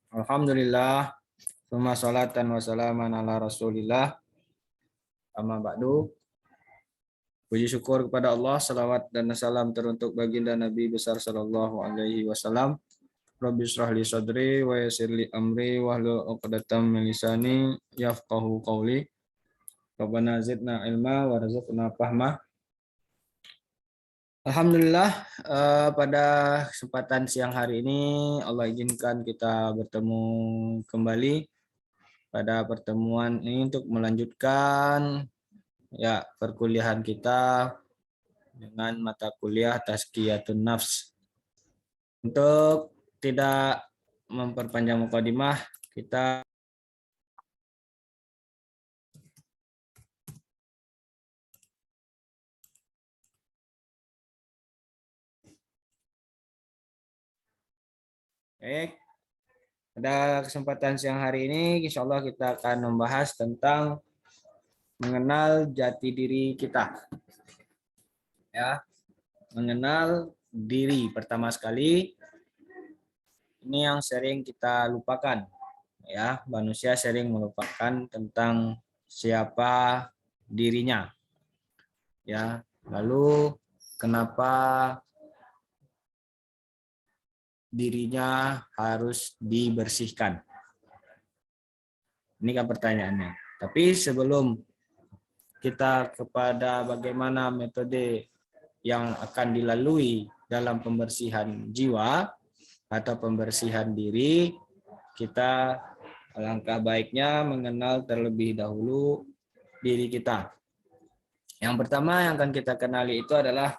Alhamdulillah, summa salatan wa salaman ala Rasulillah. Amma ba'du. Puji syukur kepada Allah, salawat dan salam teruntuk baginda Nabi besar sallallahu alaihi wasallam. Rabbi shrah li sadri wa yassir li amri wahlul 'uqdatam min lisani yafqahu qawli. Rabbana zidna ilma warzuqna fahma. Alhamdulillah, pada kesempatan siang hari ini Allah izinkan kita bertemu kembali pada pertemuan ini untuk melanjutkan perkuliahan kita dengan mata kuliah Tazkiyatun Nafs. Untuk tidak memperpanjang mukadimah, kita pada kesempatan siang hari ini insya Allah kita akan membahas tentang mengenal jati diri kita. Ya, mengenal diri pertama sekali ini yang sering kita lupakan. Ya, manusia sering melupakan tentang siapa dirinya. Ya, lalu kenapa dirinya harus dibersihkan? Ini kan pertanyaannya. Tapi sebelum kita kepada bagaimana metode yang akan dilalui dalam pembersihan jiwa atau pembersihan diri, kita alangkah baiknya mengenal terlebih dahulu diri kita. Yang pertama yang akan kita kenali itu adalah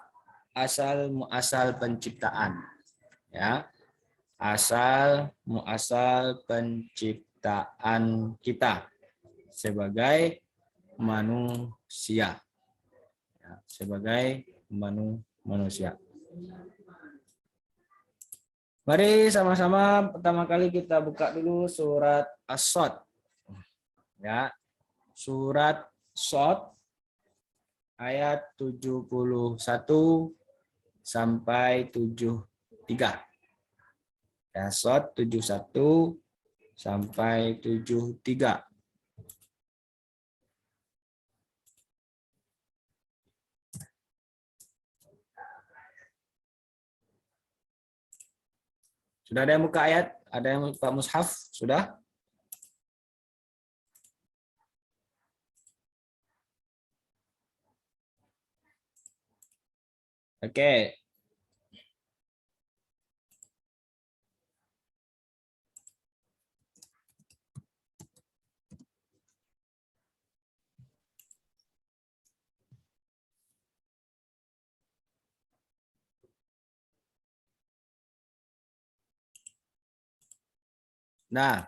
asal muasal penciptaan. Ya, asal muasal penciptaan kita sebagai manusia. Ya, sebagai manusia. Mari sama-sama pertama kali kita buka dulu surat As-Shad. Ya, surat Shad ayat 71 sampai 73. Ya, Shad 71 sampai 73. Sudah ada yang buka ayat? Ada yang buka mushaf? Sudah? Oke. Nah,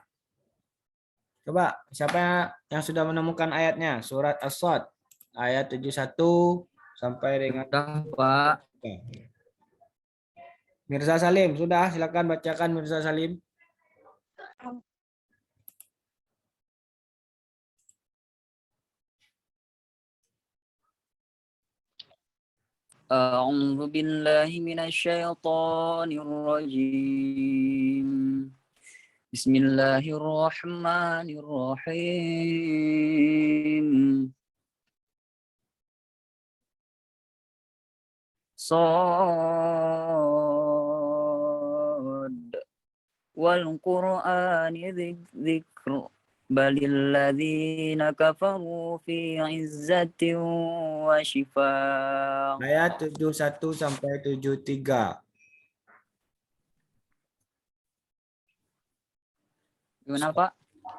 coba siapa yang sudah menemukan ayatnya? Surat As-Shad ayat 71 sampai dengan Sudah, Pak. Mirza Salim, sudah, silakan bacakan Mirza Salim. أعوذ بالله من الشيطان الرجيم. بسم الله الرحمن الرحيم. صاد والقرآن ذكر بل الذين كفروا في عزة وشفاق. Ayat 71 sampai 73. Gimana, Pak?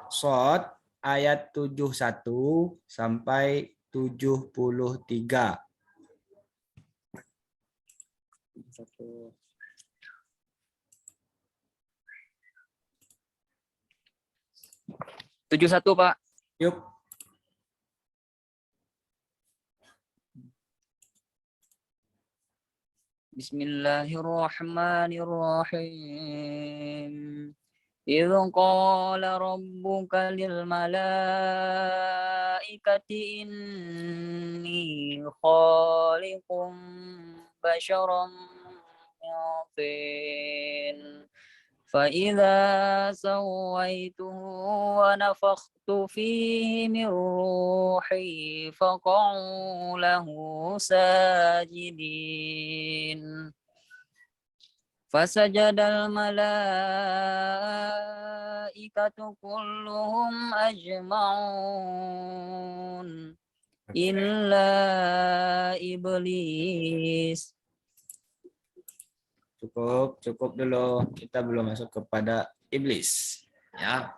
Shad ayat 71 sampai 73. 71, Pak. Yuk. Bismillahirrahmanirrahim. إذ قال ربك للملائكة إني خالق بشرا من طين فإذا سويته ونفخت فيه من روحي فقعوا له ساجدين فسجد الملائكة كلهم أجمعون إلا إبليس. Cukup dulu. Kita belum masuk kepada iblis. Ya.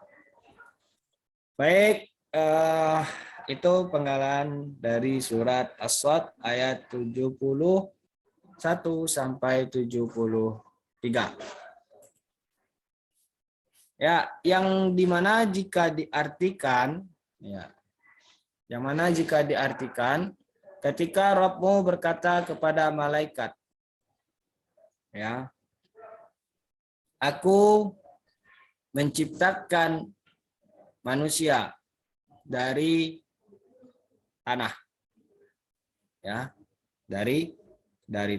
Baik, itu penggalan dari surat As-Sadd ayat 71 sampai 73. Ya, yang dimana jika diartikan, ya, yang mana jika diartikan ketika Rabbmu berkata kepada malaikat, ya, aku menciptakan manusia dari tanah, ya, dari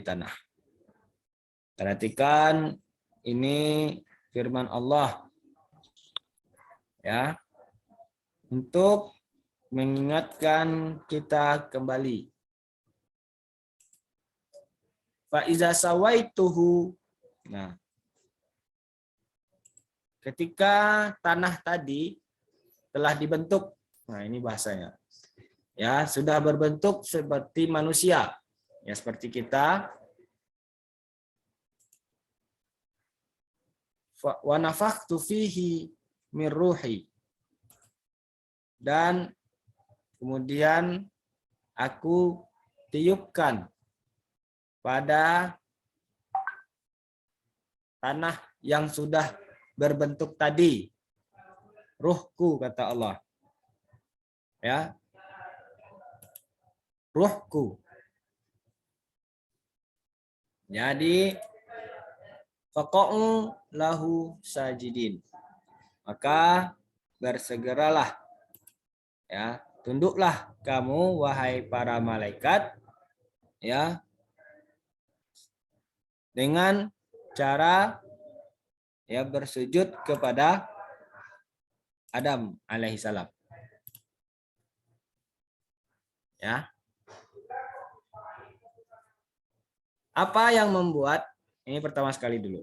tanah. Perhatikan ini firman Allah, ya, untuk mengingatkan kita kembali. Fa iza sawaituhu. Nah, ketika tanah tadi telah dibentuk, nah ini bahasanya, ya, sudah berbentuk seperti manusia, ya, seperti kita. Wa nafakhtu fihi min ruhi, dan kemudian aku tiupkan pada tanah yang sudah berbentuk tadi ruhku, kata Allah, ya, ruhku. Jadi faqa'u lahu sajidin, maka bersegeralah, ya, tunduklah kamu wahai para malaikat, ya, dengan cara, ya, bersujud kepada Adam alaihissalam. Ya. Apa yang membuat, ini pertama sekali dulu,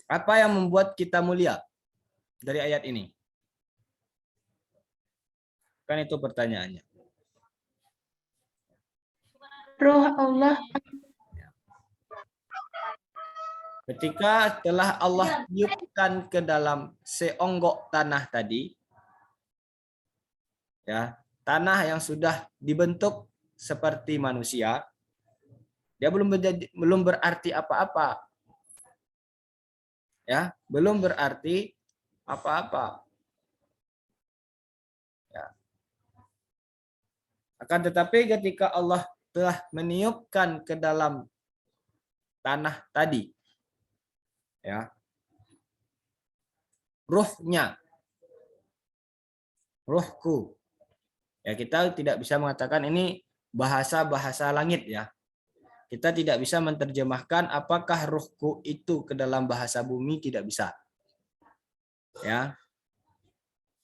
apa yang membuat kita mulia dari ayat ini? Kan itu pertanyaannya. Ruh Allah. Ketika telah Allah tiupkan ke dalam seonggok tanah tadi, ya, tanah yang sudah dibentuk seperti manusia, dia belum berarti apa-apa, ya, belum berarti apa-apa, ya. Akan tetapi ketika Allah telah meniupkan ke dalam tanah tadi, ya, ruhnya, ruhku, ya, kita tidak bisa mengatakan ini bahasa langit, ya. Kita tidak bisa menerjemahkan apakah ruhku itu ke dalam bahasa bumi, tidak bisa. Ya.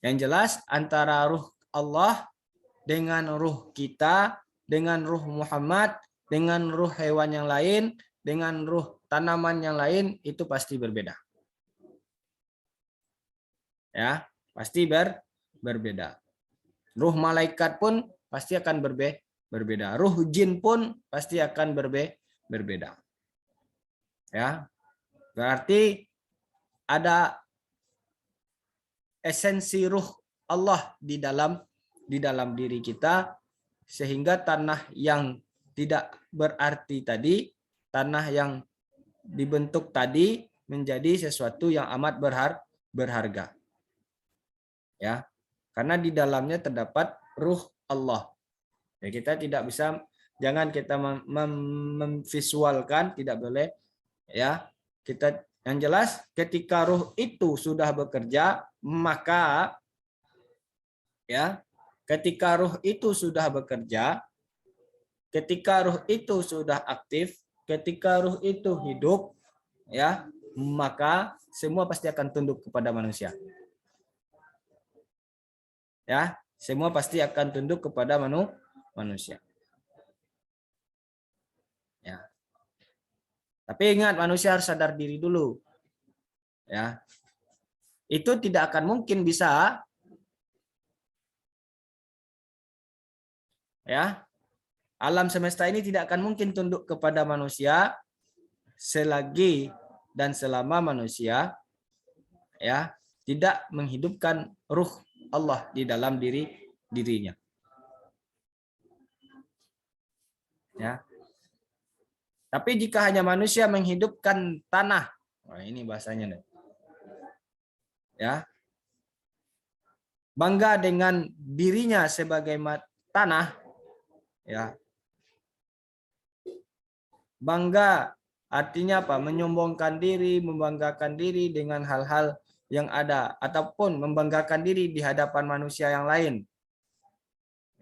Yang jelas antara ruh Allah dengan ruh kita, dengan ruh Muhammad, dengan ruh hewan yang lain, dengan ruh tanaman yang lain, itu pasti berbeda. Ya, pasti berbeda. Ruh malaikat pun pasti akan berbeda. Ruh jin pun pasti akan berbeda. Ya. Berarti ada esensi ruh Allah di dalam diri kita, sehingga tanah yang tidak berarti tadi, tanah yang dibentuk tadi, menjadi sesuatu yang amat berharga. Ya. Karena di dalamnya terdapat ruh Allah. Ya, kita tidak bisa, jangan kita memvisualkan, tidak boleh, ya. Kita, yang jelas ketika ruh itu sudah bekerja, maka, ya, ketika ruh itu sudah bekerja, ketika ruh itu sudah aktif, ketika ruh itu hidup, ya, maka semua pasti akan tunduk kepada manusia. Ya, semua pasti akan tunduk kepada manusia. Ya. Tapi ingat, manusia harus sadar diri dulu. Ya. Itu tidak akan mungkin bisa, ya. Alam semesta ini tidak akan mungkin tunduk kepada manusia selagi dan selama manusia ya tidak menghidupkan ruh Allah di dalam dirinya. Ya. Tapi jika hanya manusia menghidupkan tanah, nah ini bahasanya nih. Ya. Bangga dengan dirinya sebagai tanah, ya. Bangga artinya apa? Menyombongkan diri, membanggakan diri dengan hal-hal yang ada, ataupun membanggakan diri di hadapan manusia yang lain.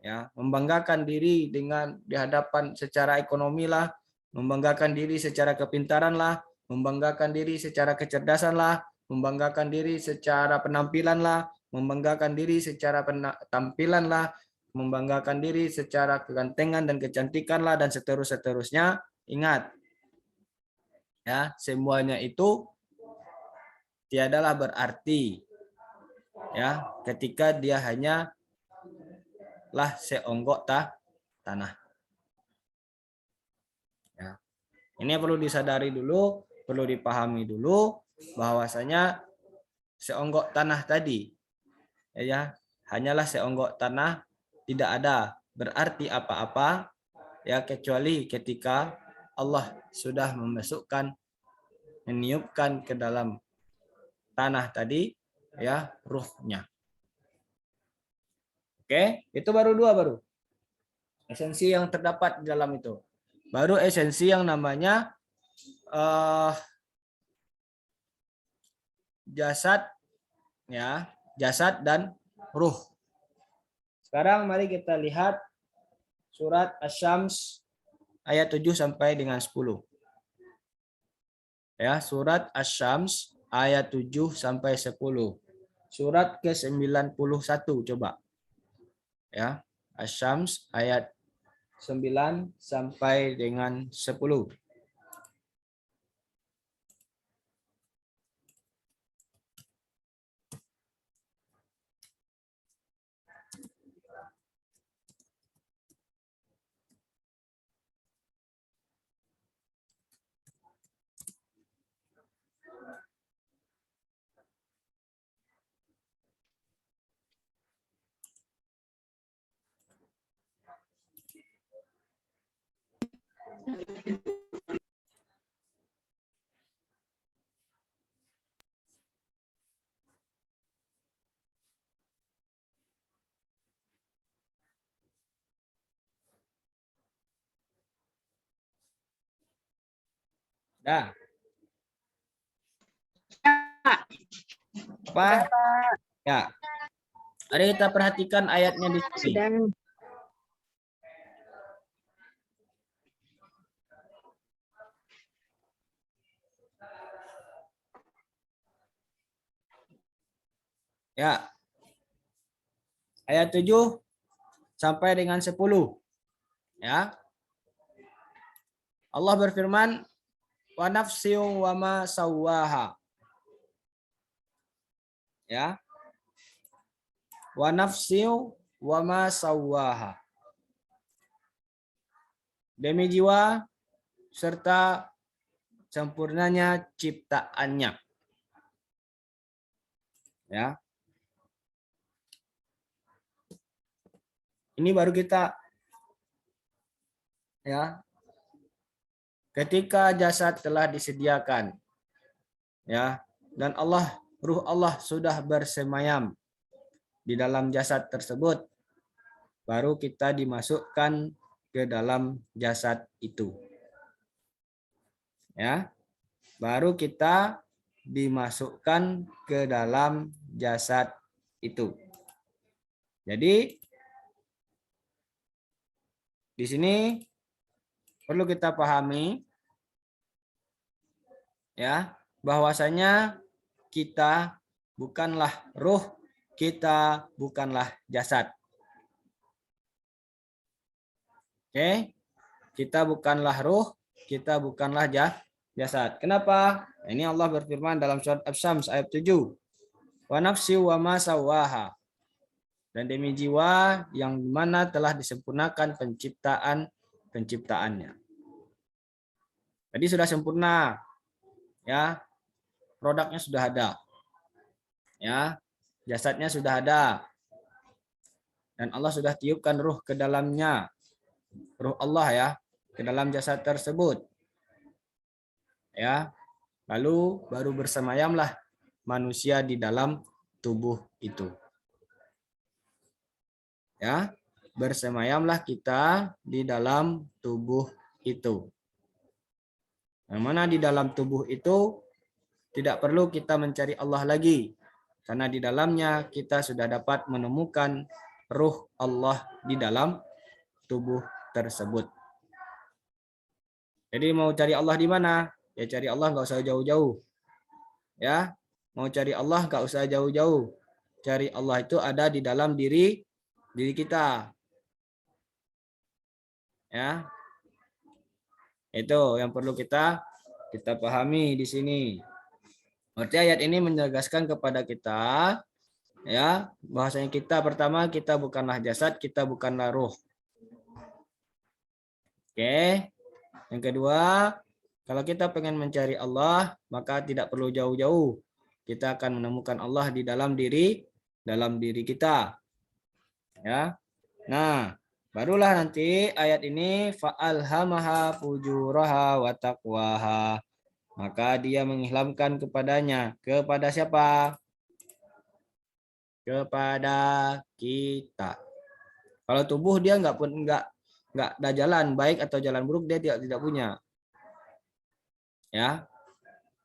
Ya, membanggakan diri dengan di hadapan secara ekonomi lah, membanggakan diri secara kepintaran lah, membanggakan diri secara kecerdasan lah, membanggakan diri secara penampilan lah, membanggakan diri secara tampilan lah, membanggakan diri secara kegantengan dan kecantikan lah, dan seterusnya. Ingat, ya, semuanya itu tiadalah berarti ya ketika dia hanya lah seonggok tanah. Ya. Ini perlu disadari dulu, perlu dipahami dulu bahwasanya seonggok tanah tadi ya hanyalah seonggok tanah, tidak ada berarti apa-apa ya kecuali ketika Allah sudah meniupkan ke dalam tanah tadi ya ruhnya. Oke, itu baru dua esensi yang terdapat di dalam itu. Baru esensi yang namanya jasad ya, jasad dan ruh. Sekarang mari kita lihat surat Asy-Syams ayat 7 sampai dengan 10. Ya, surat Asy-Syams ayat 7 sampai 10. Surat ke-91 coba. Ya, Asy-Syams ayat 9 sampai dengan 10. Dah. Apa? Ya. Mari kita perhatikan ayatnya di sini. Ya. Ayat 7 sampai dengan 10. Ya. Allah berfirman, wa nafsin wa ma sawwaha. Ya. Wa nafsin wa ma sawwaha. Demi jiwa serta sempurnanya ciptaannya. Ya. Ini baru kita ya. Ketika jasad telah disediakan ya, dan ruh Allah sudah bersemayam di dalam jasad tersebut, baru kita dimasukkan ke dalam jasad itu. Ya. Baru kita dimasukkan ke dalam jasad itu. Jadi di sini perlu kita pahami ya, bahwasanya kita bukanlah ruh, kita bukanlah jasad. Oke, kita bukanlah ruh, kita bukanlah jasad. Kenapa? Ini Allah berfirman dalam surat As-Syams ayat 7. Wa nafsi wa ma sawaha. Dan demi jiwa yang mana telah disempurnakan penciptaannya. Jadi sudah sempurna. Ya. Produknya sudah ada. Ya. Jasadnya sudah ada. Dan Allah sudah tiupkan ruh ke dalamnya. Ruh Allah ya, ke dalam jasad tersebut. Ya. Lalu baru bersemayamlah manusia di dalam tubuh itu. Ya, bersemayamlah kita di dalam tubuh itu. Yang mana di dalam tubuh itu tidak perlu kita mencari Allah lagi, karena di dalamnya kita sudah dapat menemukan ruh Allah di dalam tubuh tersebut. Jadi mau cari Allah di mana? Ya cari Allah nggak usah jauh-jauh. Ya, mau cari Allah nggak usah jauh-jauh. Cari Allah itu ada di dalam diri kita. Ya. Itu yang perlu kita pahami di sini. Berarti ayat ini menegaskan kepada kita ya, bahwasanya kita pertama kita bukanlah jasad, kita bukanlah ruh. Oke. Yang kedua, kalau kita pengen mencari Allah, maka tidak perlu jauh-jauh. Kita akan menemukan Allah di dalam diri kita. Ya. Nah, barulah nanti ayat ini fa'alhamaha fujuraha wa taqwaha. Maka dia mengilhamkan kepadanya. Kepada siapa? Kepada kita. Kalau tubuh dia nggak ada jalan baik atau jalan buruk, dia tidak punya. Ya.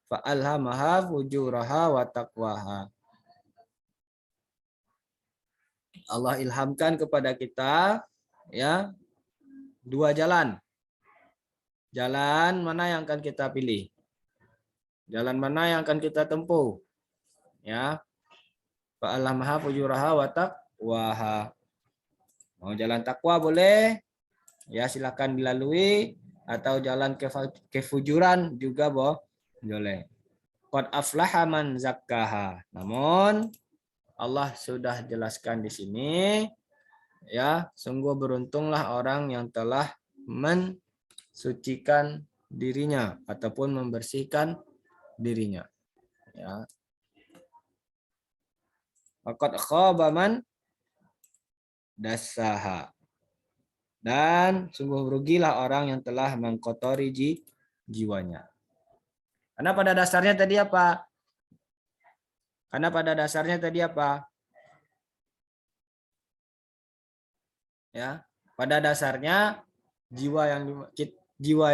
Fa'alhamaha fujuraha wa taqwaha. Allah ilhamkan kepada kita ya dua jalan. Jalan mana yang akan kita pilih? Jalan mana yang akan kita tempuh? Ya. Fa'alhamaha fujuraha wa taqwaha. Mau jalan takwa boleh? Ya silakan dilalui, atau jalan kefujuran juga boleh. Qad aflaha man zakkaha. Namun Allah sudah jelaskan di sini ya, sungguh beruntunglah orang yang telah mensucikan dirinya ataupun membersihkan dirinya. Ya. Faqad khaba man dassaha. Dan sungguh rugilah orang yang telah mengkotori jiwanya. Karena pada dasarnya tadi apa? Ya, pada dasarnya jiwa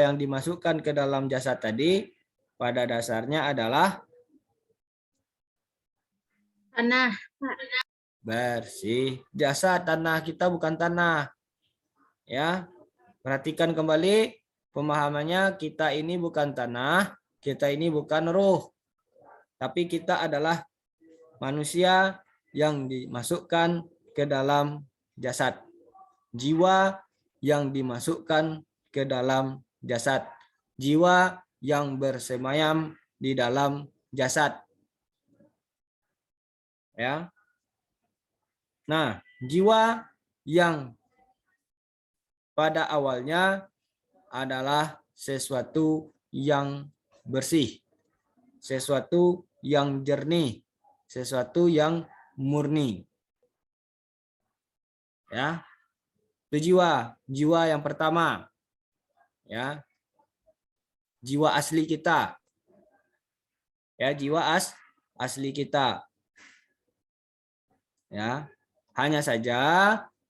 yang dimasukkan ke dalam jasad tadi pada dasarnya adalah Tanah. bersih. Jasad, tanah, kita bukan tanah. Ya, perhatikan kembali pemahamannya, kita ini bukan tanah, kita ini bukan ruh. Tapi kita adalah manusia yang dimasukkan ke dalam jasad. Jiwa yang dimasukkan ke dalam jasad. Jiwa yang bersemayam di dalam jasad. Ya. Nah, jiwa yang pada awalnya adalah sesuatu yang bersih, sesuatu yang jernih, sesuatu yang murni. Ya. Itu jiwa yang pertama. Ya. Jiwa asli kita. Ya, jiwa asli kita. Ya. Hanya saja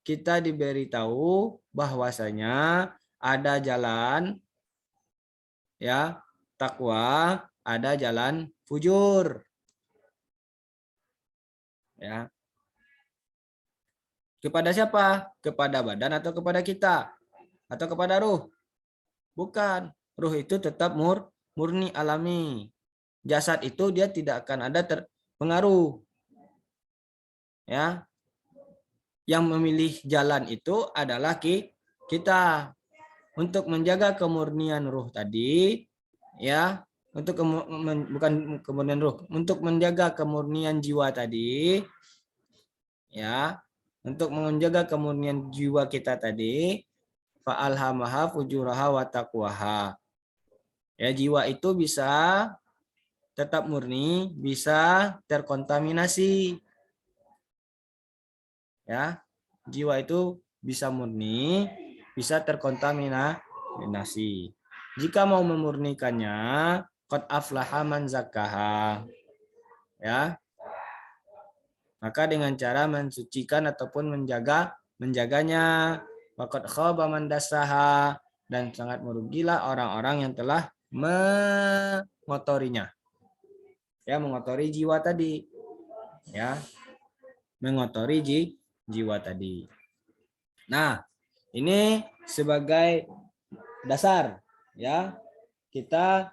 kita diberitahu bahwasanya ada jalan ya takwa, ada jalan fujur. Ya. Kepada siapa? Kepada badan atau kepada kita? Atau kepada ruh? Bukan. Ruh itu tetap murni alami. jasad itu dia tidak akan ada terpengaruh. Ya, yang memilih jalan itu adalah kita untuk menjaga kemurnian ruh tadi, ya, untuk bukan kemurnian ruh, untuk menjaga kemurnian jiwa tadi, ya, untuk menjaga kemurnian jiwa kita tadi, fa'alhamaha fujuraha wa taqwaha. Ya, jiwa itu bisa tetap murni, bisa terkontaminasi. Ya, jiwa itu bisa murni, bisa terkontaminasi. Jika mau memurnikannya, qad aflaha man zakkaha. Ya. Maka dengan cara mensucikan ataupun menjaganya, waqad khaba man dassaha, dan sangat merugilah orang-orang yang telah mengotorinya. Ya, mengotori jiwa tadi. Ya. Mengotori jiwa tadi. Nah, ini sebagai dasar, ya, kita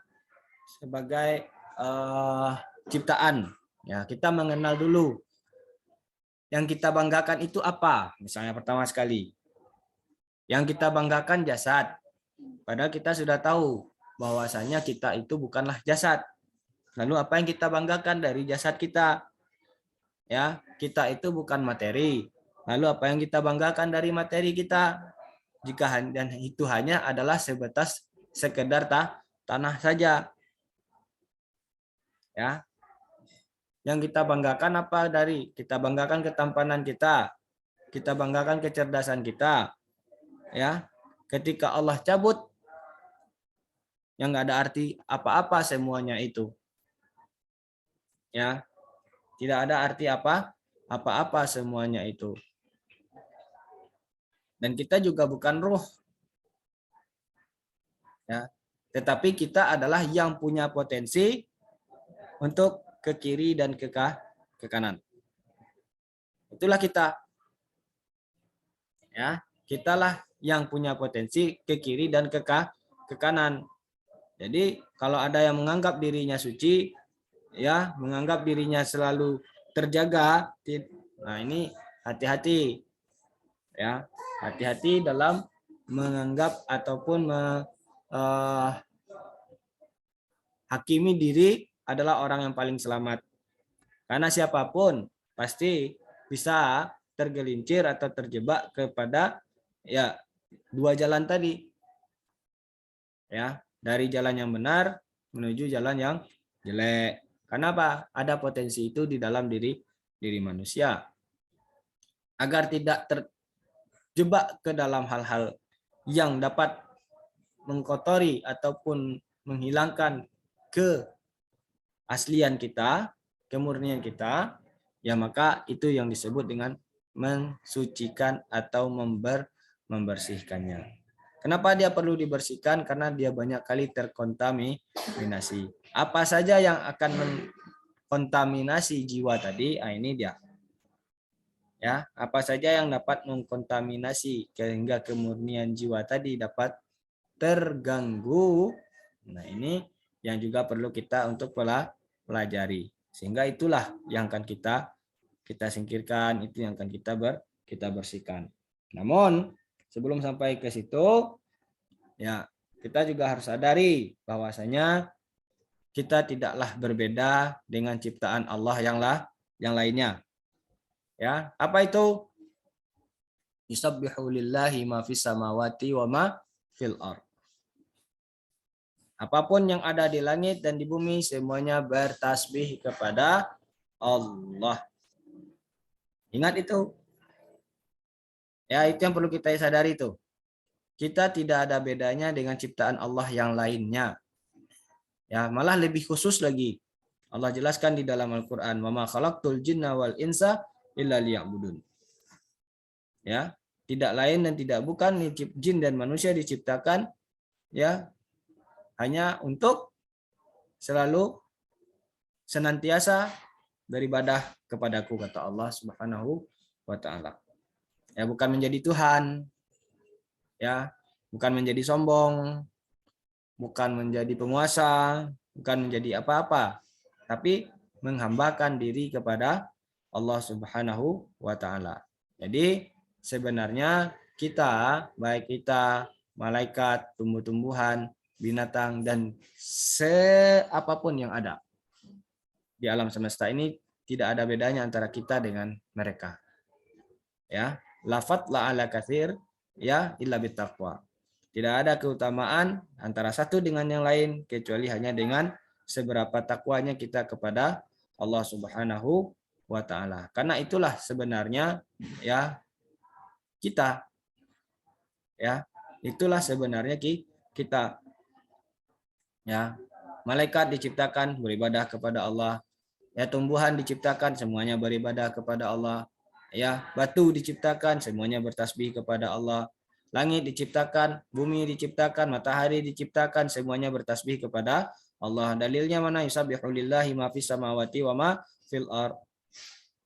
sebagai ciptaan, ya, kita mengenal dulu yang kita banggakan itu apa. Misalnya pertama sekali, yang kita banggakan jasad, padahal kita sudah tahu bahwasanya kita itu bukanlah jasad. Lalu apa yang kita banggakan dari jasad kita? Ya, kita itu bukan materi. Lalu apa yang kita banggakan dari materi kita? Jika dan itu hanya adalah sebatas sekedar tanah saja. Ya. Yang kita banggakan apa dari? Kita banggakan ketampanan kita. Kita banggakan kecerdasan kita. Ya. Ketika Allah cabut, yang nggak ada arti apa-apa semuanya itu. Ya. Tidak ada arti apa-apa semuanya itu. Dan kita juga bukan ruh. Ya. Tetapi kita adalah yang punya potensi untuk ke kiri dan ke kanan. Itulah kita. Ya, kitalah yang punya potensi ke kiri dan ke kanan. Jadi kalau ada yang menganggap dirinya suci, ya, menganggap dirinya selalu terjaga, nah ini hati-hati. Ya, hati-hati dalam menganggap ataupun hakimi diri adalah orang yang paling selamat. Karena siapapun pasti bisa tergelincir atau terjebak kepada ya dua jalan tadi. Ya, dari jalan yang benar menuju jalan yang jelek. Kenapa? Ada potensi itu di dalam diri manusia. Agar tidak terjebak ke dalam hal-hal yang dapat mengkotori ataupun menghilangkan keaslian kita, kemurnian kita, ya maka itu yang disebut dengan mensucikan atau membersihkannya. Kenapa dia perlu dibersihkan? Karena dia banyak kali terkontaminasi. Apa saja yang akan mengkontaminasi jiwa tadi? Nah, ini dia. Ya, apa saja yang dapat mengkontaminasi sehingga kemurnian jiwa tadi dapat terganggu. Nah, ini yang juga perlu kita untuk pelajari. Sehingga itulah yang akan kita singkirkan, itu yang akan kita bersihkan. Namun sebelum sampai ke situ, ya kita juga harus sadari bahwasanya kita tidaklah berbeda dengan ciptaan Allah yang lainnya. Ya, apa itu? Yusabbihu lillahi ma fis samawati wa ma fil ardh. Apapun yang ada di langit dan di bumi semuanya bertasbih kepada Allah. Ingat itu. Ya, itu yang perlu kita sadari itu. Kita tidak ada bedanya dengan ciptaan Allah yang lainnya. Ya, malah lebih khusus lagi. Allah jelaskan di dalam Al-Qur'an, "Wa ma khalaqtul jinna wal insa illa liya'budun." Ya, tidak lain dan tidak bukan jin dan manusia diciptakan ya hanya untuk selalu senantiasa beribadah kepadaku, kata Allah Subhanahu wa taala. Ya, bukan menjadi Tuhan. Ya, bukan menjadi sombong, bukan menjadi penguasa, bukan menjadi apa-apa, tapi menghambakan diri kepada Allah Subhanahu wa taala. Jadi sebenarnya kita, baik kita, malaikat, tumbuh-tumbuhan, binatang dan apapun yang ada di alam semesta ini tidak ada bedanya antara kita dengan mereka. Ya, lafat la ala katsir ya illa bittaqwa. Tidak ada keutamaan antara satu dengan yang lain kecuali hanya dengan seberapa takwanya kita kepada Allah Subhanahu wa taala. Karena itulah sebenarnya ya kita ya, itulah sebenarnya kita ya. Malaikat diciptakan beribadah kepada Allah. Ya, tumbuhan diciptakan semuanya beribadah kepada Allah. Ya, batu diciptakan semuanya bertasbih kepada Allah. Langit diciptakan, bumi diciptakan, matahari diciptakan semuanya bertasbih kepada Allah. Dalilnya mana? Yusabbihu lillahi ma fis samawati wa ma fil ard.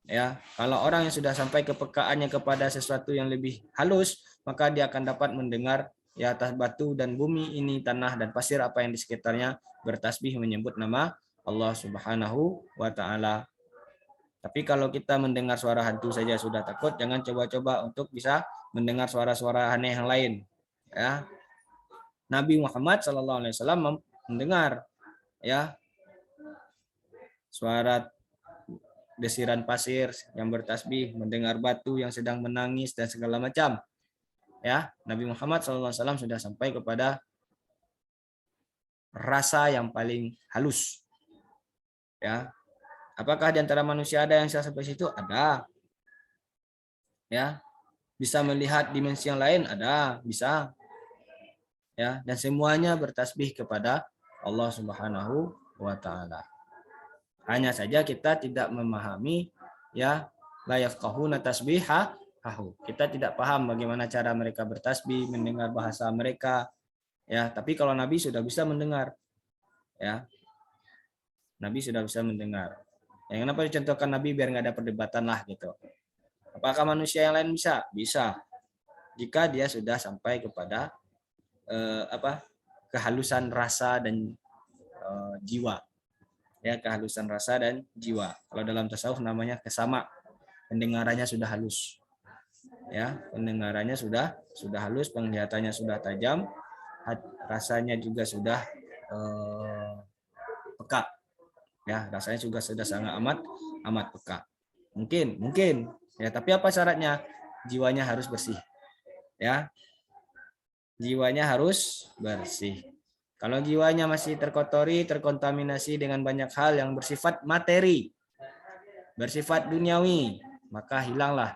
Ya, kalau orang yang sudah sampai kepekaannya kepada sesuatu yang lebih halus, maka dia akan dapat mendengar ya atas batu dan bumi ini, tanah dan pasir apa yang di sekitarnya bertasbih menyebut nama Allah Subhanahu wa taala. Tapi kalau kita mendengar suara hantu saja sudah takut, jangan coba-coba untuk bisa mendengar suara-suara aneh yang lain. Ya. Nabi Muhammad SAW mendengar ya suara desiran pasir yang bertasbih, mendengar batu yang sedang menangis dan segala macam. Ya, Nabi Muhammad SAW sudah sampai kepada rasa yang paling halus. Ya, apakah di antara manusia ada yang sampai situ? Ada. Ya, bisa melihat dimensi yang lain? Ada, bisa. Ya, dan semuanya bertasbih kepada Allah Subhanahu wa taala. Hanya saja kita tidak memahami ya la yafqahuna tasbihahu. Kita tidak paham bagaimana cara mereka bertasbih, mendengar bahasa mereka. Ya, tapi kalau Nabi sudah bisa mendengar. Ya. Nabi sudah bisa mendengar. Yang kenapa dicontohkan Nabi biar nggak ada perdebatan lah gitu. Apakah manusia yang lain bisa? Bisa. Jika dia sudah sampai kepada kehalusan rasa dan jiwa. Ya, kehalusan rasa dan jiwa. Kalau dalam tasawuf namanya kesama. Pendengarannya sudah halus. Ya, pendengarannya sudah halus, penglihatannya sudah tajam, rasanya juga sudah peka. Ya, rasanya juga sudah sangat amat peka. Mungkin ya, tapi apa syaratnya? Jiwanya harus bersih. Ya. Jiwanya harus bersih. Kalau jiwanya masih terkotori, terkontaminasi dengan banyak hal yang bersifat materi, bersifat duniawi, maka hilanglah.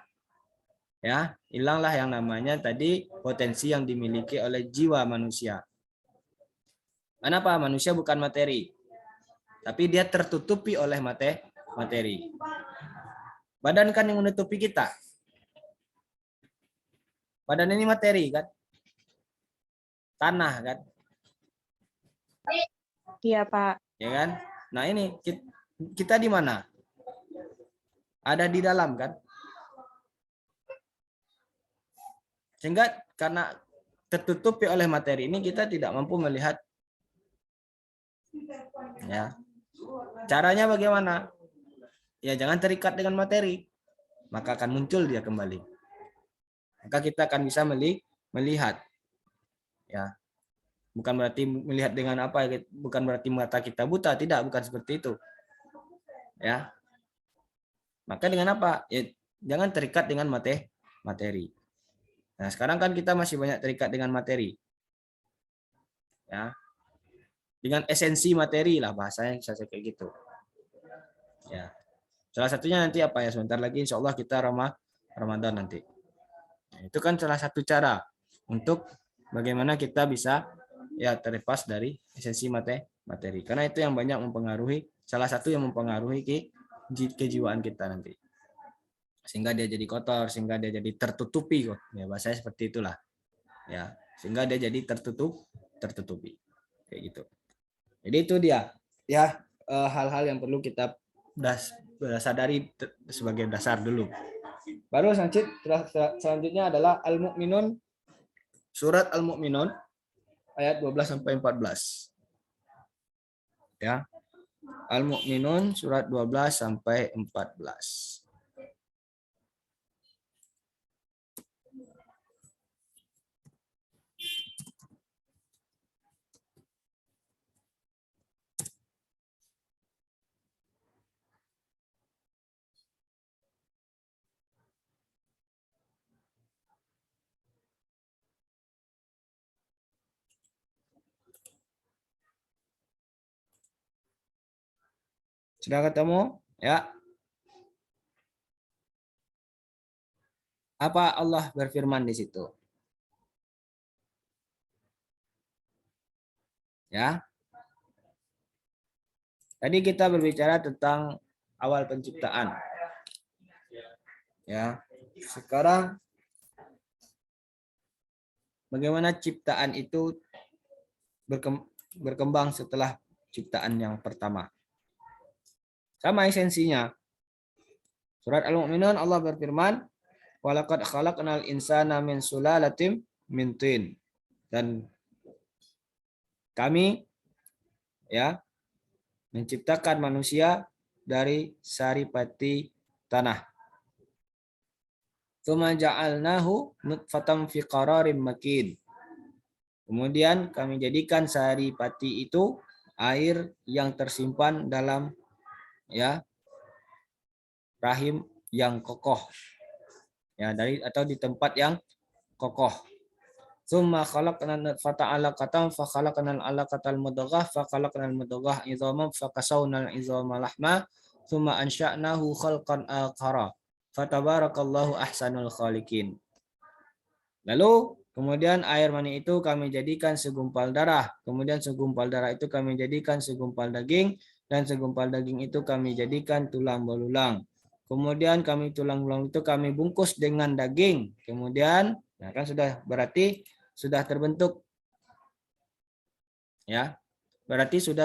Ya, hilanglah yang namanya tadi potensi yang dimiliki oleh jiwa manusia. Kenapa? Manusia bukan materi, tapi dia tertutupi oleh materi. Badan kan yang menutupi kita. Badan ini materi kan? Tanah kan? Iya, Pak. Ya kan? Nah, ini kita di mana? Ada di dalam kan? Sehingga karena tertutupi oleh materi ini kita tidak mampu melihat. Ya. Caranya bagaimana? Ya jangan terikat dengan materi. Maka akan muncul dia kembali. Maka kita akan bisa melihat. Ya. Bukan berarti melihat dengan apa, bukan berarti mata kita buta, tidak, bukan seperti itu. Ya. Maka dengan apa? Ya, jangan terikat dengan materi. Nah, sekarang kan kita masih banyak terikat dengan materi. Ya. Dengan esensi materi lah bahasanya saya kayak gitu. Ya. Salah satunya nanti apa ya, sebentar lagi insya Allah kita Ramadan nanti. Nah, itu kan salah satu cara untuk bagaimana kita bisa ya terlepas dari esensi materi. Karena itu yang banyak mempengaruhi, salah satu yang mempengaruhi kejiwaan kita nanti. Sehingga dia jadi kotor, sehingga dia jadi tertutupi kok. Ya bahasanya seperti itulah. Ya, sehingga dia jadi tertutupi. Kayak gitu. Jadi itu dia ya hal-hal yang perlu kita sadari sebagai dasar dulu. Baru selanjutnya adalah Al-Mu'minun, surat Al-Mu'minun ayat 12 sampai 14. Ya. Al-Mu'minun surat 12 sampai 14. Sudah ketemu? Ya. Apa Allah berfirman di situ? Ya. Tadi kita berbicara tentang awal penciptaan. Ya. Sekarang bagaimana ciptaan itu berkembang setelah ciptaan yang pertama? Sama esensinya. Surat Al-Mu'minun Allah berfirman, "Walaqad khalaqnal insana min sulalatin min tin." Dan kami ya menciptakan manusia dari saripati tanah. Tsumma ja'alnahu nutfatan fi qararin makin. Kemudian kami jadikan saripati itu air yang tersimpan dalam ya rahim yang kokoh. Ya, atau di tempat yang kokoh. Tsumma khalaqna nutfata 'alaqatan fa khalaqnal 'alaqatal mudghah fa khalaqnal mudghah idhaman fa kasawnal idhama lahma tsumma ansha'nahu khalqan akhara fatabarakallahu ahsanul khaliqin. Lalu kemudian air mani itu kami jadikan segumpal darah, kemudian segumpal darah itu kami jadikan segumpal daging, dan segumpal daging itu kami jadikan tulang belulang. Kemudian kami tulang belulang itu kami bungkus dengan daging. Kemudian, nah kan sudah berarti sudah terbentuk, ya, berarti sudah